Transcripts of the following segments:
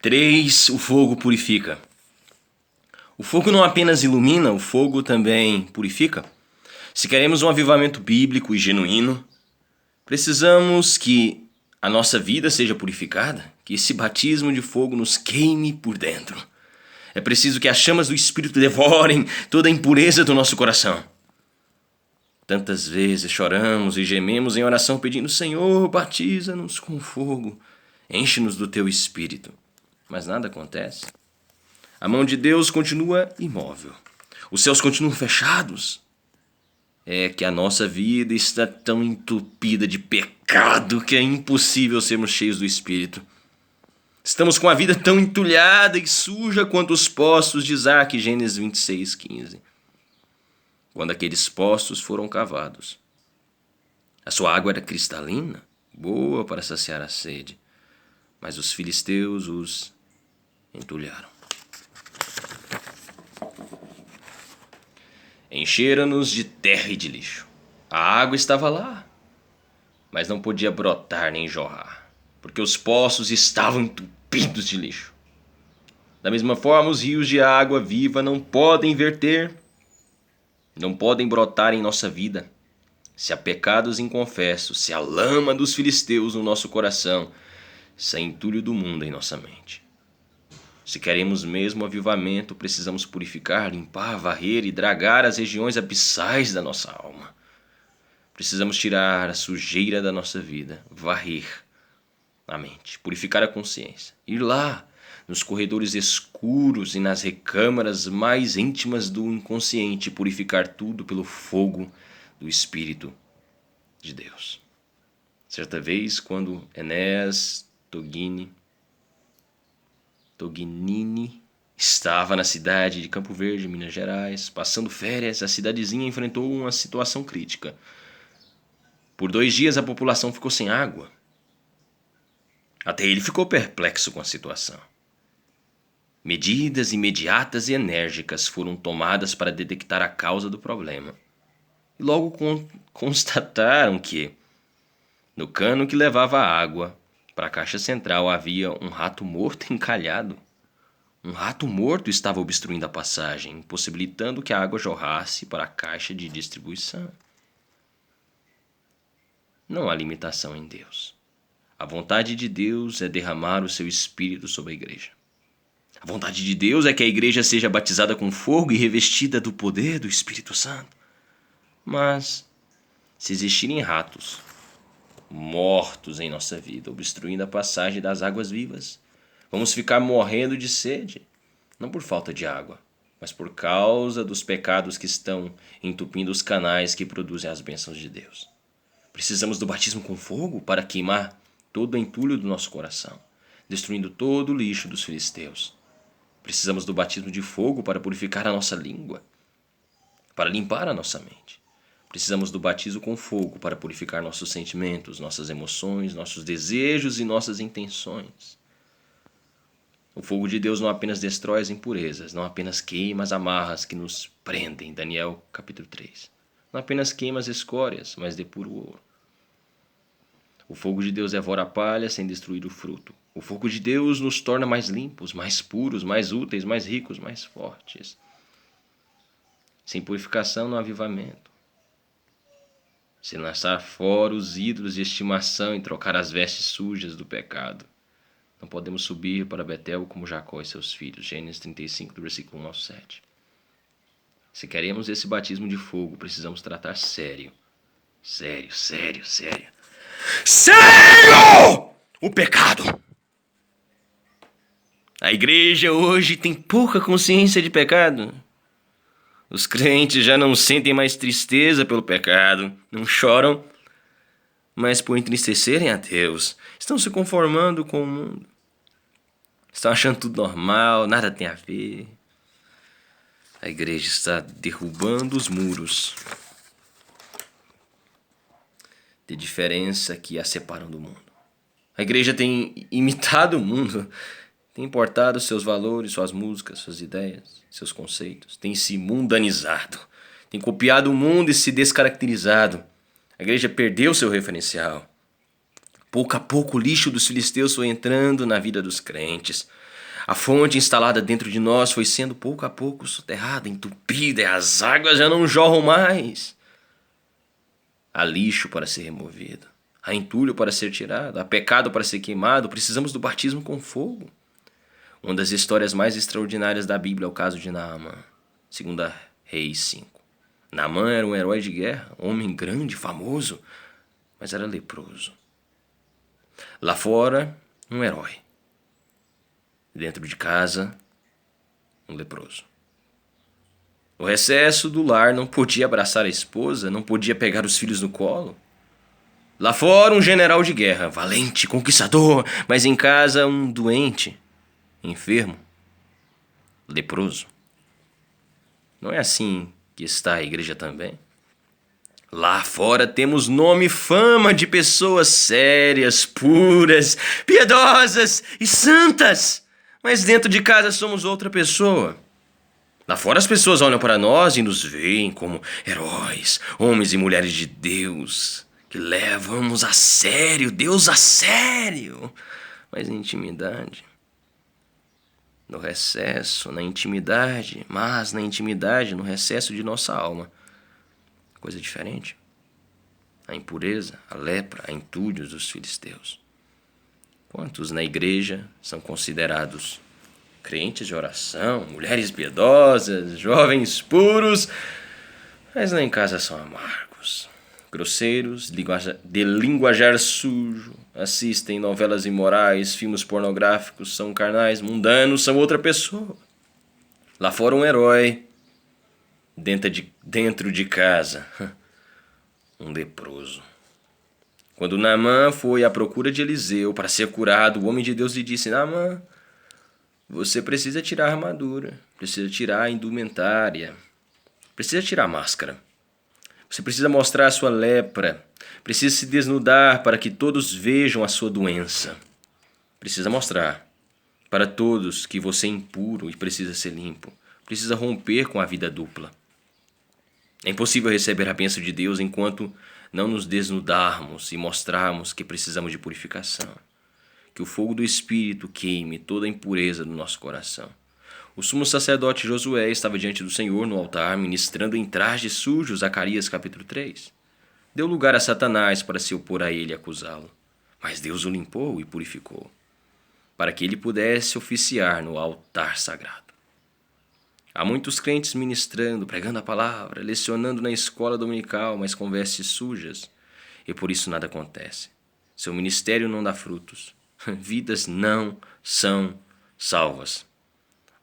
3. O fogo purifica. O fogo não apenas ilumina, o fogo também purifica. Se queremos um avivamento bíblico e genuíno, precisamos que a nossa vida seja purificada, que esse batismo de fogo nos queime por dentro. É preciso que as chamas do Espírito devorem toda a impureza do nosso coração. Tantas vezes choramos e gememos em oração pedindo: Senhor, batiza-nos com fogo, enche-nos do Teu Espírito. Mas nada acontece. A mão de Deus continua imóvel. Os céus continuam fechados. É que a nossa vida está tão entupida de pecado que é impossível sermos cheios do Espírito. Estamos com a vida tão entulhada e suja quanto os poços de Isaac, Gênesis 26:15. Quando aqueles poços foram cavados, a sua água era cristalina, boa para saciar a sede, mas os filisteus os entulharam. Encheram-nos de terra e de lixo. A água estava lá, mas não podia brotar nem jorrar, porque os poços estavam entupidos de lixo. Da mesma forma, os rios de água viva não podem verter, não podem brotar em nossa vida, se há pecados inconfessos, se há lama dos filisteus no nosso coração, se há entulho do mundo em nossa mente. Se queremos mesmo avivamento, precisamos purificar, limpar, varrer e dragar as regiões abissais da nossa alma. Precisamos tirar a sujeira da nossa vida, varrer a mente, purificar a consciência, ir lá nos corredores escuros e nas recâmaras mais íntimas do inconsciente, purificar tudo pelo fogo do Espírito de Deus. Certa vez, quando Enéas Tognini estava na cidade de Campo Verde, Minas Gerais, passando férias, a cidadezinha enfrentou uma situação crítica. Por 2 dias a população ficou sem água. Até ele ficou perplexo com a situação. Medidas imediatas e enérgicas foram tomadas para detectar a causa do problema. E logo constataram que, no cano que levava a água para a caixa central, havia um rato morto encalhado. Um rato morto estava obstruindo a passagem, impossibilitando que a água jorrasse para a caixa de distribuição. Não há limitação em Deus. A vontade de Deus é derramar o seu Espírito sobre a igreja. A vontade de Deus é que a igreja seja batizada com fogo e revestida do poder do Espírito Santo. Mas, se existirem ratos mortos em nossa vida, obstruindo a passagem das águas vivas, vamos ficar morrendo de sede, não por falta de água, mas por causa dos pecados que estão entupindo os canais que produzem as bênçãos de Deus. Precisamos do batismo com fogo para queimar todo o entulho do nosso coração, destruindo todo o lixo dos filisteus. Precisamos do batismo de fogo para purificar a nossa língua, para limpar a nossa mente. Precisamos do batismo com fogo para purificar nossos sentimentos, nossas emoções, nossos desejos e nossas intenções. O fogo de Deus não apenas destrói as impurezas, não apenas queima as amarras que nos prendem, Daniel capítulo 3. Não apenas queima as escórias, mas depura o ouro. O fogo de Deus devora a palha sem destruir o fruto. O fogo de Deus nos torna mais limpos, mais puros, mais úteis, mais ricos, mais fortes. Sem purificação não há avivamento. Sem lançar fora os ídolos de estimação e trocar as vestes sujas do pecado, não podemos subir para Betel como Jacó e seus filhos. Gênesis 35, do versículo 1 ao 7. Se queremos esse batismo de fogo, precisamos tratar sério o pecado. A igreja hoje tem pouca consciência de pecado. Os crentes já não sentem mais tristeza pelo pecado, não choram, mas por entristecerem a Deus, estão se conformando com o mundo. Estão achando tudo normal, nada tem a ver. A igreja está derrubando os muros de diferença que a separam do mundo. A igreja tem imitado o mundo, tem importado seus valores, suas músicas, suas ideias, seus conceitos, tem se mundanizado, tem copiado o mundo e se descaracterizado. A igreja perdeu seu referencial. Pouco a pouco o lixo dos filisteus foi entrando na vida dos crentes. A fonte instalada dentro de nós foi sendo pouco a pouco soterrada, entupida, e as águas já não jorram mais. Há lixo para ser removido, há entulho para ser tirado, há pecado para ser queimado, precisamos do batismo com fogo. Uma das histórias mais extraordinárias da Bíblia é o caso de Naamã, 2 Reis 5. Naamã era um herói de guerra, homem grande, famoso, mas era leproso. Lá fora, um herói. Dentro de casa, um leproso. No recesso do lar, não podia abraçar a esposa, não podia pegar os filhos no colo. Lá fora, um general de guerra, valente, conquistador, mas em casa, um doente, enfermo, leproso. Não é assim que está a igreja também? Lá fora temos nome e fama de pessoas sérias, puras, piedosas e santas, mas dentro de casa somos outra pessoa. Lá fora as pessoas olham para nós e nos veem como heróis, homens e mulheres de Deus, que levamos a sério, Deus a sério. Mas na intimidade, no recesso, na intimidade, no recesso de nossa alma, coisa diferente. A impureza, a lepra, a entulho dos filisteus. Quantos na igreja são considerados crentes de oração, mulheres piedosas, jovens puros, mas lá em casa são amargos, grosseiros, de linguajar sujo, assistem novelas imorais, filmes pornográficos, são carnais, mundanos, são outra pessoa. Lá fora um herói, dentro de casa, um leproso. Quando Naamã foi à procura de Eliseu para ser curado, o homem de Deus lhe disse: Naamã, você precisa tirar a armadura, precisa tirar a indumentária, precisa tirar a máscara. Você precisa mostrar a sua lepra, precisa se desnudar para que todos vejam a sua doença. Precisa mostrar para todos que você é impuro e precisa ser limpo. Precisa romper com a vida dupla. É impossível receber a bênção de Deus enquanto não nos desnudarmos e mostrarmos que precisamos de purificação. Que o fogo do Espírito queime toda a impureza do nosso coração. O sumo sacerdote Josué estava diante do Senhor no altar, ministrando em trajes sujos, Zacarias capítulo 3. Deu lugar a Satanás para se opor a ele e acusá-lo. Mas Deus o limpou e purificou, para que ele pudesse oficiar no altar sagrado. Há muitos crentes ministrando, pregando a palavra, lecionando na escola dominical, mas com vestes sujas, e por isso nada acontece. Seu ministério não dá frutos. Vidas não são salvas.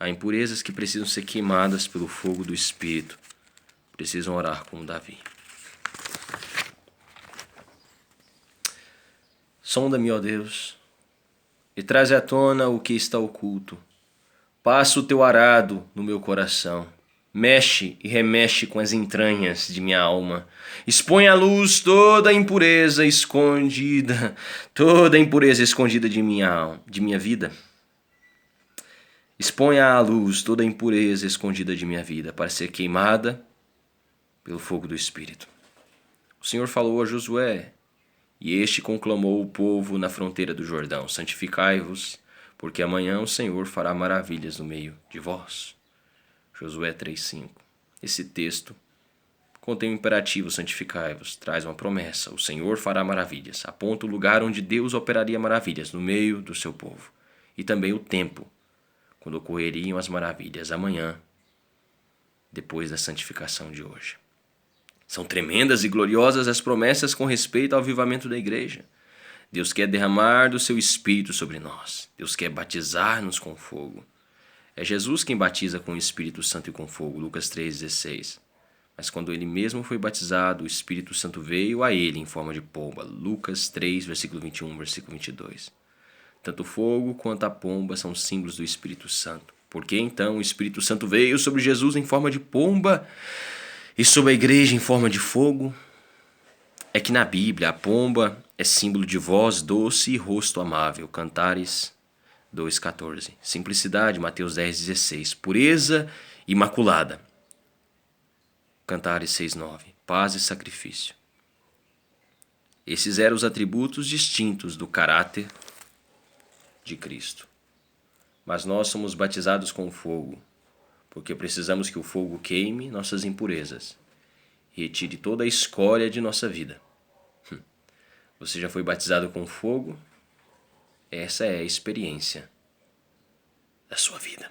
Há impurezas que precisam ser queimadas pelo fogo do Espírito. Precisam orar como Davi. Sonda-me, ó Deus, e traz à tona o que está oculto. Passa o teu arado no meu coração. Mexe e remexe com as entranhas de minha alma. Expõe à luz toda a impureza escondida, de minha vida. Exponha à luz toda a impureza escondida de minha vida, para ser queimada pelo fogo do Espírito. O Senhor falou a Josué, e este conclamou o povo na fronteira do Jordão: santificai-vos, porque amanhã o Senhor fará maravilhas no meio de vós. Josué 3:5. Esse texto contém o imperativo santificai-vos, traz uma promessa: o Senhor fará maravilhas, aponta o lugar onde Deus operaria maravilhas no meio do seu povo, e também o tempo quando ocorreriam as maravilhas, amanhã, depois da santificação de hoje. São tremendas e gloriosas as promessas com respeito ao avivamento da igreja. Deus quer derramar do seu Espírito sobre nós. Deus quer batizar-nos com fogo. É Jesus quem batiza com o Espírito Santo e com fogo, Lucas 3,16. Mas quando ele mesmo foi batizado, o Espírito Santo veio a ele em forma de pomba, Lucas 3, versículo 21, versículo 22. Tanto o fogo quanto a pomba são símbolos do Espírito Santo. Por que então o Espírito Santo veio sobre Jesus em forma de pomba e sobre a igreja em forma de fogo? É que na Bíblia a pomba é símbolo de voz doce e rosto amável, Cantares 2,14. Simplicidade, Mateus 10,16. Pureza imaculada, Cantares 6,9. Paz e sacrifício. Esses eram os atributos distintos do caráter de Cristo. Mas nós somos batizados com fogo, porque precisamos que o fogo queime nossas impurezas e retire toda a escória de nossa vida. Você já foi batizado com fogo? Essa é a experiência da sua vida.